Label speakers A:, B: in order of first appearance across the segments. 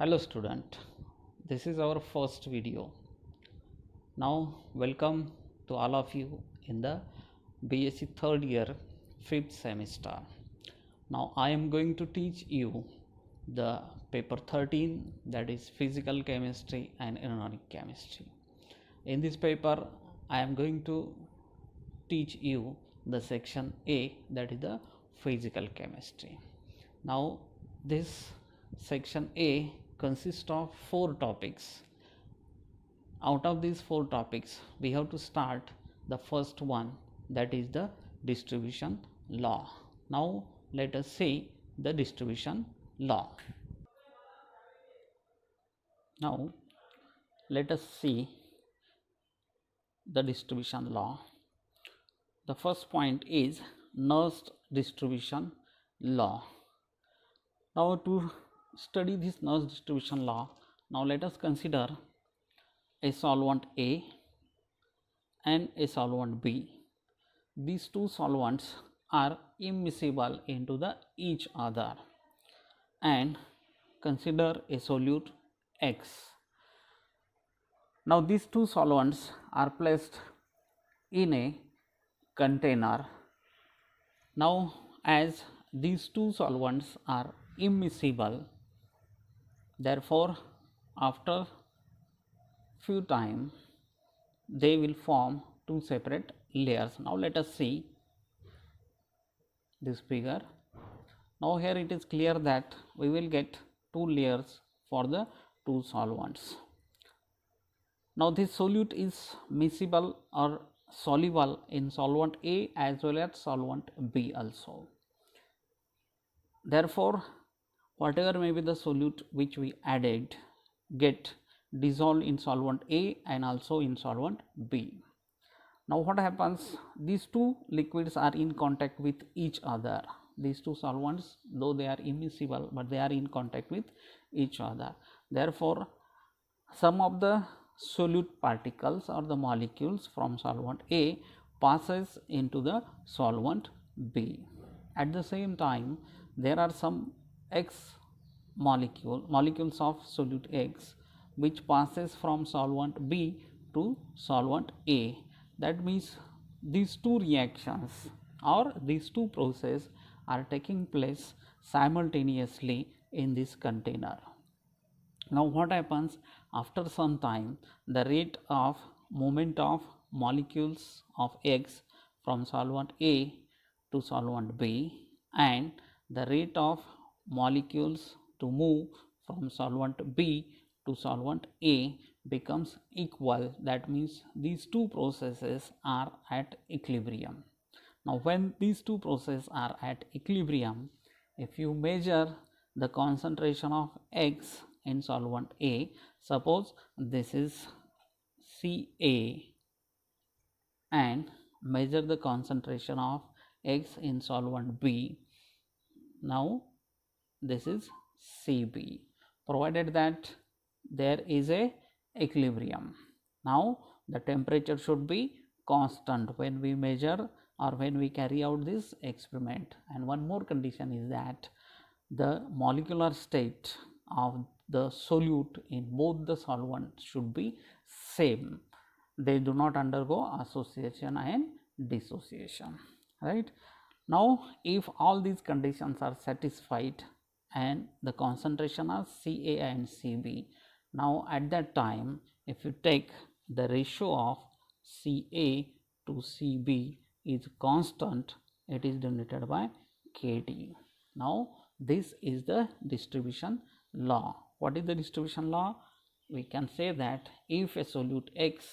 A: Hello student, this is our first video. Now welcome to all of you in the B.Sc third year 5th semester. Now I am going to teach you the paper 13, that is physical chemistry and inorganic chemistry. In this paper I am going to teach you the section A, that is the physical chemistry. Now this section A consists of 4 topics. Out of these 4 topics we have to start the first one, that is the distribution law. Now let us see the distribution law. Now let us see the distribution law. The first point is Nernst distribution law. Now to study this Nernst distribution law, now let us consider a solvent A and a solvent B. These two solvents are immiscible into the each other, and consider a solute X. Now these two solvents are placed in a container. Now as these two solvents are immiscible, therefore after few time they will form two separate layers. Now let us see this figure. Now here it is clear that we will get two layers for the two solvents. Now this solute is miscible or soluble in solvent A as well as solvent B also. Therefore whatever may be the solute which we added get dissolved in solvent A and also in solvent B. Now what happens, these two liquids are in contact with each other. These two solvents, though they are immiscible, but they are in contact with each other. Therefore some of the solute particles or the molecules from solvent A passes into the solvent B. At the same time there are some X molecules of solute X which passes from solvent B to solvent A. That means these two reactions or these two processes are taking place simultaneously in this container. Now what happens, after some time the rate of movement of molecules of X from solvent A to solvent B and the rate of molecules to move from solvent B to solvent A becomes equal. That means these two processes are at equilibrium. Now when these two processes are at equilibrium, if you measure the concentration of X in solvent A, suppose this is Ca, and measure the concentration of X in solvent B, now this is Cb, provided that there is a equilibrium. Now the temperature should be constant when we measure or when we carry out this experiment. And one more condition is that the molecular state of the solute in both the solvents should be same. They do not undergo association and dissociation, right? Now if all these conditions are satisfied and the concentration of Ca and Cb, now at that time if you take the ratio of Ca to Cb is constant, it is denoted by Kd. Now this is the distribution law. What is the distribution law? We can say that if a solute X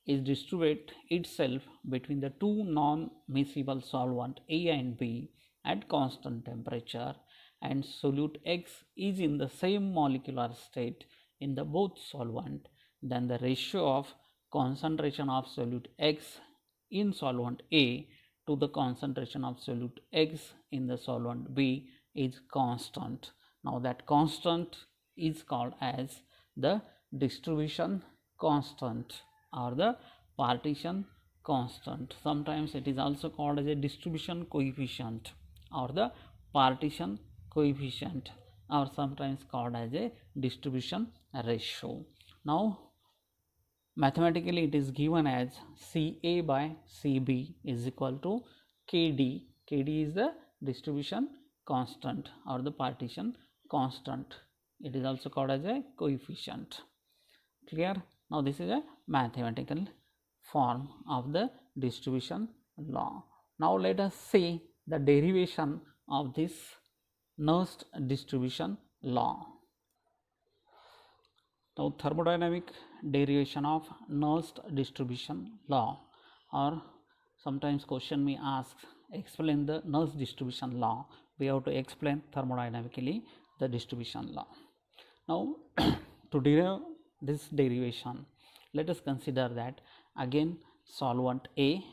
A: is distribute itself between the two non-miscible solvent A and B at constant temperature, and solute X is in the same molecular state in the both solvent, then the ratio of concentration of solute X in solvent A to the concentration of solute X in the solvent B is constant. Now that constant is called as the distribution constant or the partition constant. Sometimes it is also called as a distribution coefficient or the partition coefficient. or sometimes called as a distribution ratio. Now mathematically it is given as Ca by Cb is equal to Kd. Kd is the distribution constant or the partition constant. It is also called as a coefficient. Clear? Now this is a mathematical form of the distribution law. Now let us see the derivation of this Nernst distribution law. Now thermodynamic derivation of Nernst distribution law, or sometimes question may ask explain the Nernst distribution law. We have to explain thermodynamically the distribution law. Now to derive this derivation, let us consider that again solvent A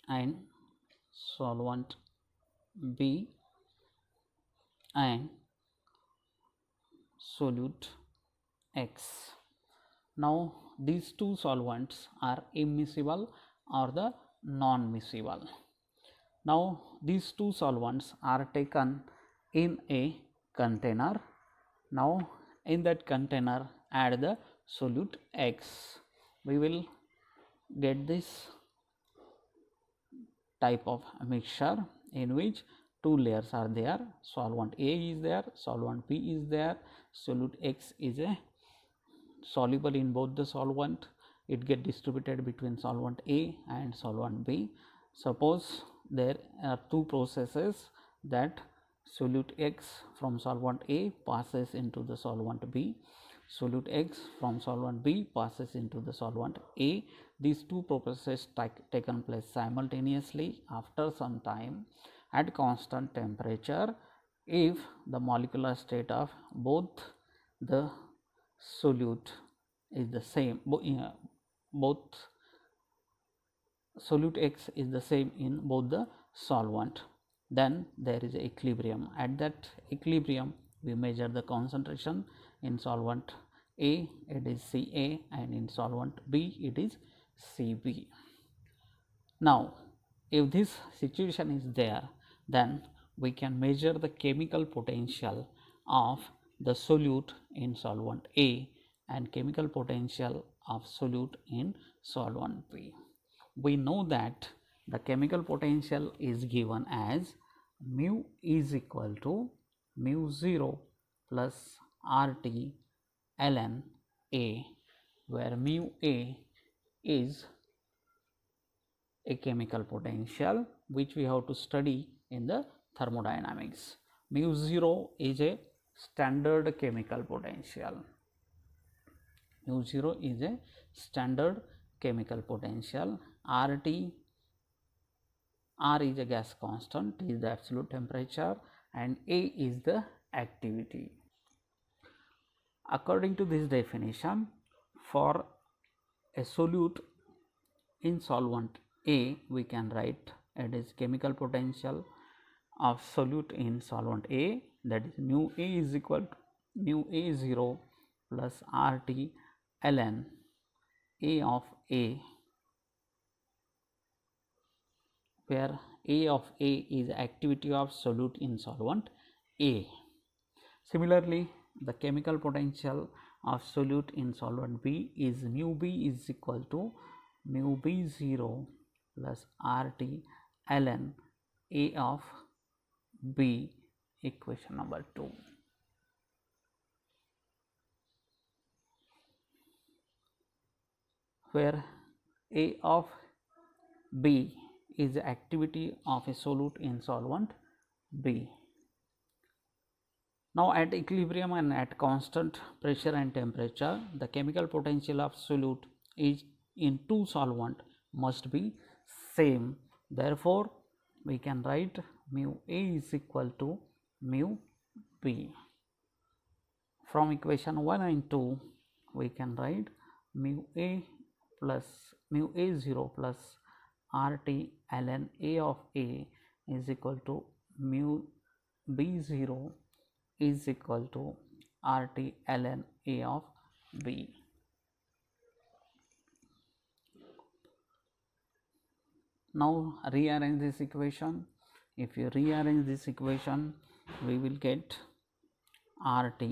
A: and solvent B and solute X. Now these two solvents are immiscible or the non-miscible. Now these two solvents are taken in a container. Now in that container add the solute X. We will get this type of mixture in which two layers are there. Solvent A is there, solvent B is there, solute X is a soluble in both the solvent. It get distributed between solvent A and solvent B. Suppose there are two processes that solute X from solvent A passes into the solvent B, solute X from solvent B passes into the solvent A. These two processes taken place simultaneously after some time at constant temperature. If the molecular state of both the solute is the same, both solute X is the same in both the solvent, then there is equilibrium. At that equilibrium we measure the concentration. In solvent A it is Ca and in solvent B it is Cb. Now if this situation is there, then we can measure the chemical potential of the solute in solvent A and chemical potential of solute in solvent B. We know that the chemical potential is given as mu is equal to mu 0 plus RT ln A, where mu A is a chemical potential which we have to study in the thermodynamics. Mu 0 is a standard chemical potential. Mu 0 is a standard chemical potential. RT, R is a gas constant, T is the absolute temperature, and A is the activity. According to this definition, for a solute in solvent A, we can write it is chemical potential of solute in solvent A, that is mu A is equal to mu A 0 plus RT ln A of A, where A of A is activity of solute in solvent A. Similarly, the chemical potential of solute in solvent B is mu B is equal to mu B 0 plus RT ln A of B, equation number 2. Where A of B is the activity of a solute in solvent B. Now at equilibrium and at constant pressure and temperature, the chemical potential of solute is in two solvent must be same. Therefore, we can write mu A is equal to mu B. From equation 1 and 2, we can write mu A 0 plus RT ln A of A is equal to mu B 0 is equal to RT ln A of B. Now rearrange this equation. If you rearrange this equation, we will get RT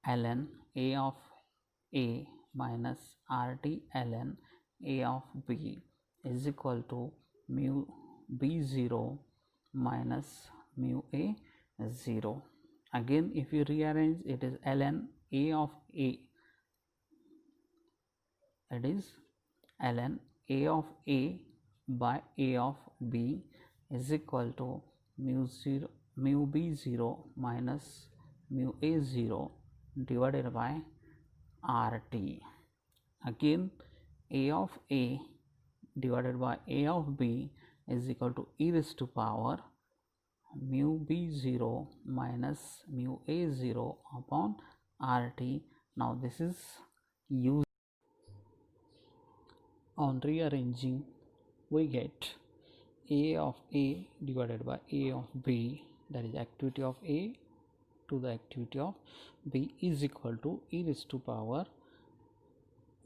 A: ln A of A minus RT ln A of B is equal to mu B0 minus mu A 0. Again, if you rearrange, it is ln A of A, that is ln A of A by A of B is equal to mu B0 minus mu A0 divided by RT. Again, A of A divided by A of B is equal to e raised to power mu B0 minus mu A0 upon RT. Now this is used. On rearranging, we get A of A divided by A of B, that is activity of A to the activity of B, is equal to e raised to power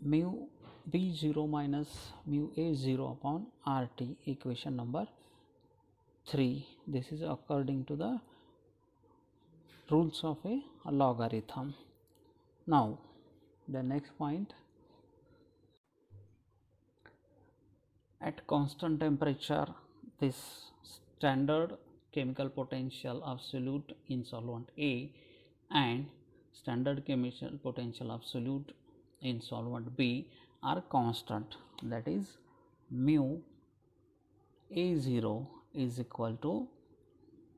A: mu B0 minus mu A0 upon RT, equation number 3. This is according to the rules of a logarithm. Now the next point, at constant temperature, this standard chemical potential of solute in solvent A and standard chemical potential of solute in solvent B are constant, that is mu A0 is equal to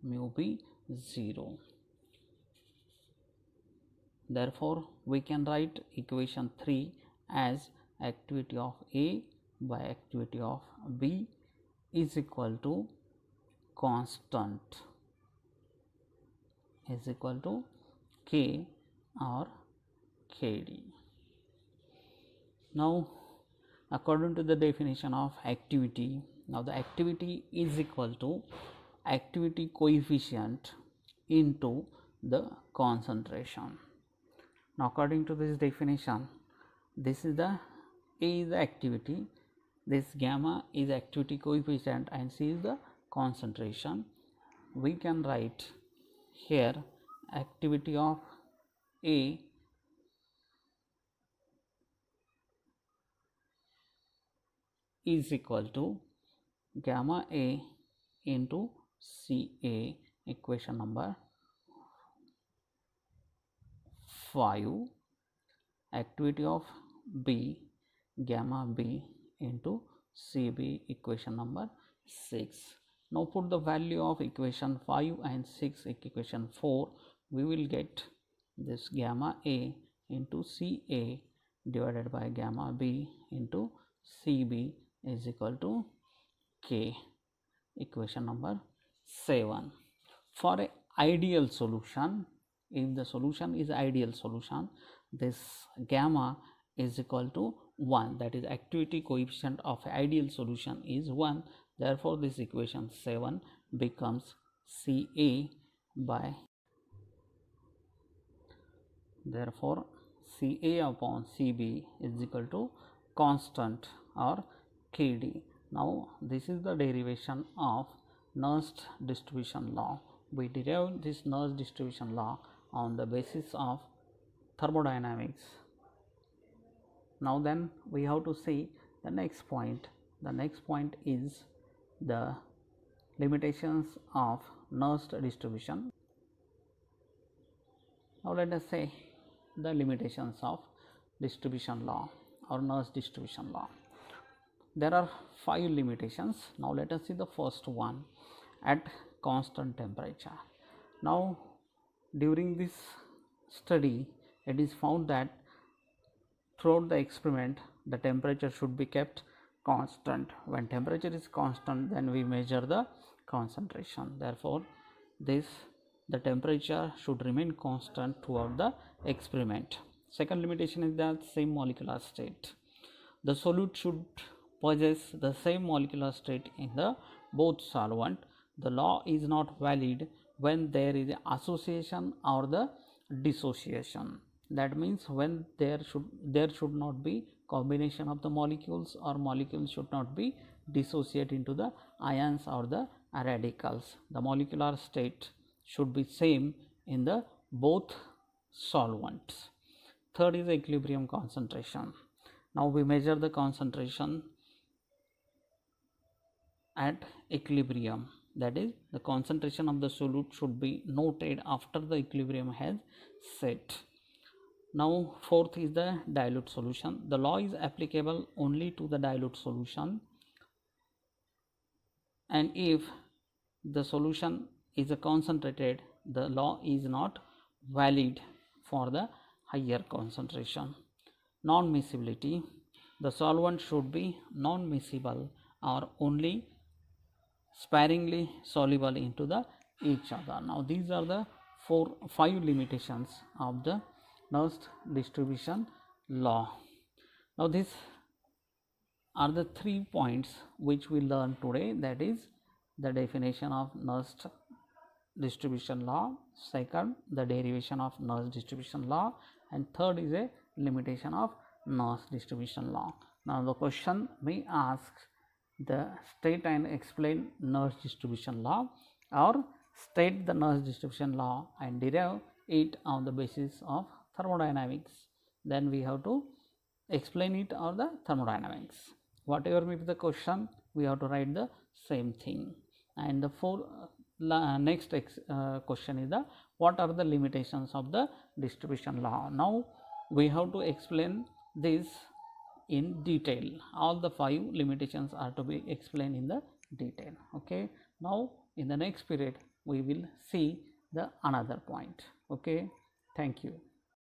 A: mu B0. Therefore, we can write equation 3 as activity of A by activity of B is equal to constant, is equal to K or Kd. Now, according to the definition of activity, now the activity is equal to activity coefficient into the concentration. Now, according to this definition, this is the A is the activity, this gamma is activity coefficient and C is the concentration. We can write here activity of A is equal to gamma A into Ca, equation number 5, activity of B gamma B into Cb, equation number 6. Now put the value of equation 5 and 6 equation 4, we will get this gamma A into Ca divided by gamma B into Cb is equal to K, equation number 7. For a ideal solution, if the solution is ideal solution, this gamma is equal to 1, that is activity coefficient of ideal solution is 1. Therefore, this equation 7 becomes Ca by, therefore Ca upon Cb is equal to constant or Kd. Now this is the derivation of Nernst distribution law. We derived this Nernst distribution law on the basis of thermodynamics. Now then we have to see the next point. The next point is the limitations of Nernst distribution. Now let us say the limitations of distribution law or Nernst distribution law. There are 5 limitations. Now let us see the first one, at constant temperature. Now during this study, it is found that throughout the experiment the temperature should be kept constant. When temperature is constant, then we measure the concentration. Therefore, the temperature should remain constant throughout the experiment. Second limitation is that same molecular state. The solute should possess the same molecular state in the both solvent. The law is not valid when there is association or the dissociation. That means when there should not be combination of the molecules, or molecules should not be dissociate into the ions or the radicals. The molecular state should be same in the both solvents. Third is equilibrium concentration. Now we measure the concentration at equilibrium, that is the concentration of the solute should be noted after the equilibrium has set. Now fourth is the dilute solution. The law is applicable only to the dilute solution, and if the solution is a concentrated, the law is not valid for the higher concentration. Non-miscibility. The solvent should be non-miscible or only sparingly soluble into the each other. Now these are the 5 limitations of the Nernst distribution law. Now these are the 3 points which we learned today, that is the definition of Nernst distribution law, second the derivation of Nernst distribution law, and third is a limitation of Nernst distribution law. Now the question may ask the state and explain Nernst distribution law, or state the Nernst distribution law and derive it on the basis of thermodynamics. Then we have to explain it on the thermodynamics. Whatever may be the question, we have to write the same thing. And the next question is the what are the limitations of the distribution law. Now we have to explain this in detail. All the 5 limitations are to be explained in the detail. Okay, now in the next period we will see the another point. Okay, thank you.